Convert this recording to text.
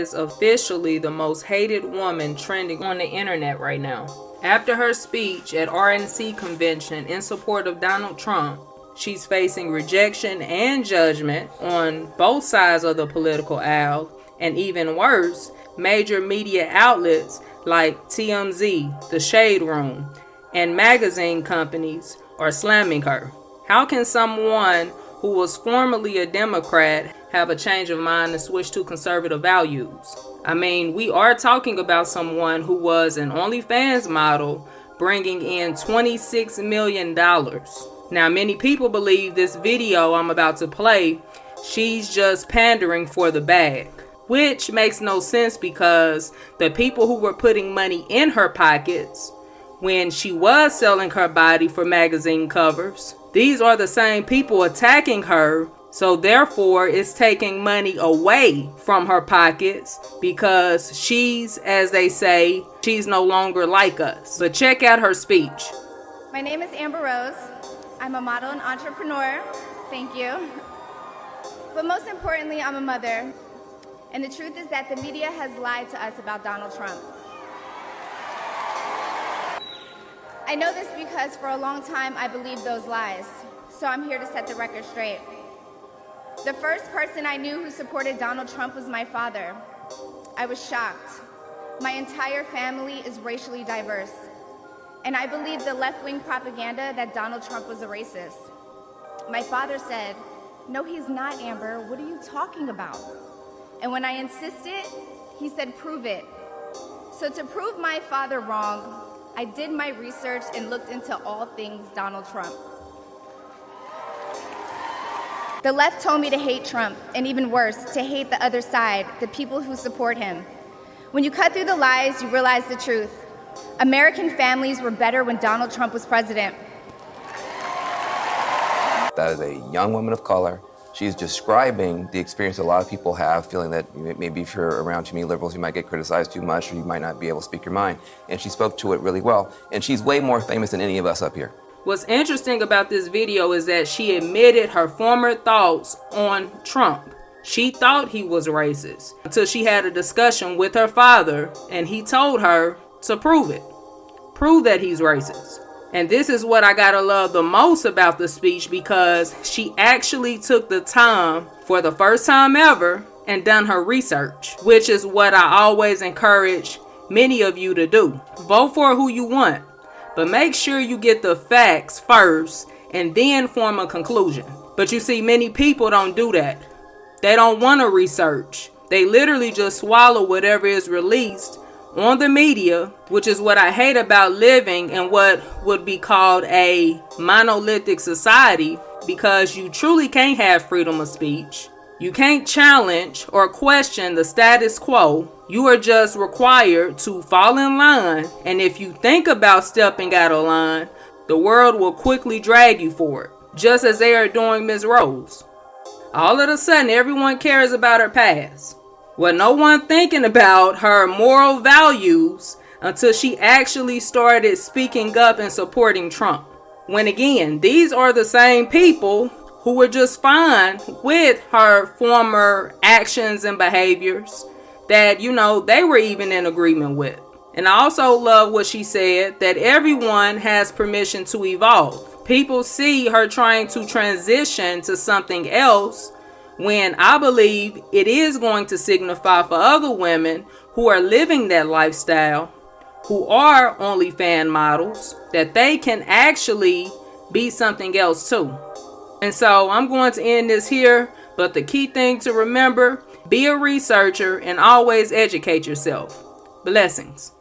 is officially the most hated woman trending on the internet right now. After her speech at RNC convention in support of Donald Trump, she's facing rejection and judgment on both sides of the political aisle, and even worse, major media outlets like TMZ, The Shade Room, and magazine companies are slamming her. How can someone who was formerly a Democrat have a change of mind and switch to conservative values? I mean, we are talking about someone who was an OnlyFans model bringing in $26 million. Now, many people believe this video I'm about to play, she's just pandering for the bag, which makes no sense because the people who were putting money in her pockets when she was selling her body for magazine covers, these are the same people attacking her. So therefore, it's taking money away from her pockets because she's, as they say, she's no longer like us. But check out her speech. My name is Amber Rose. I'm a model and entrepreneur. Thank you. But most importantly, I'm a mother. And the truth is that the media has lied to us about Donald Trump. I know this because for a long time I believed those lies. So I'm here to set the record straight. The first person I knew who supported Donald Trump was my father. I was shocked. My entire family is racially diverse. And I believed the left-wing propaganda that Donald Trump was a racist. My father said, "No, he's not, Amber. What are you talking about?" And when I insisted, he said, "Prove it." So to prove my father wrong, I did my research and looked into all things Donald Trump. The left told me to hate Trump, and even worse, to hate the other side, the people who support him. When you cut through the lies, you realize the truth. American families were better when Donald Trump was president. That is a young woman of color. She's describing the experience a lot of people have, feeling that maybe if you're around too many liberals, you might get criticized too much, or you might not be able to speak your mind. And she spoke to it really well. And she's way more famous than any of us up here. What's interesting about this video is that she admitted her former thoughts on Trump. She thought he was racist until she had a discussion with her father, and he told her to prove it. Prove that he's racist. And this is what I gotta love the most about the speech, because she actually took the time for the first time ever and done her research, which is what I always encourage many of you to do. Vote for who you want, but make sure you get the facts first and then form a conclusion. But you see, many people don't do that. They don't want to research. They literally just swallow whatever is released on the media, which is what I hate about living in what would be called a monolithic society, because you truly can't have freedom of speech. You can't challenge or question the status quo. You are just required to fall in line, and if you think about stepping out of line, the world will quickly drag you for it, just as they are doing Ms. Rose. All of a sudden, everyone cares about her past. Well, no one thinking about her moral values until she actually started speaking up and supporting Trump. When again, these are the same people who were just fine with her former actions and behaviors that, they were even in agreement with. And I also love what she said, that everyone has permission to evolve. People see her trying to transition to something else, when I believe it is going to signify for other women who are living that lifestyle, who are OnlyFans models, that they can actually be something else too. And so I'm going to end this here, but the key thing to remember, be a researcher and always educate yourself. Blessings.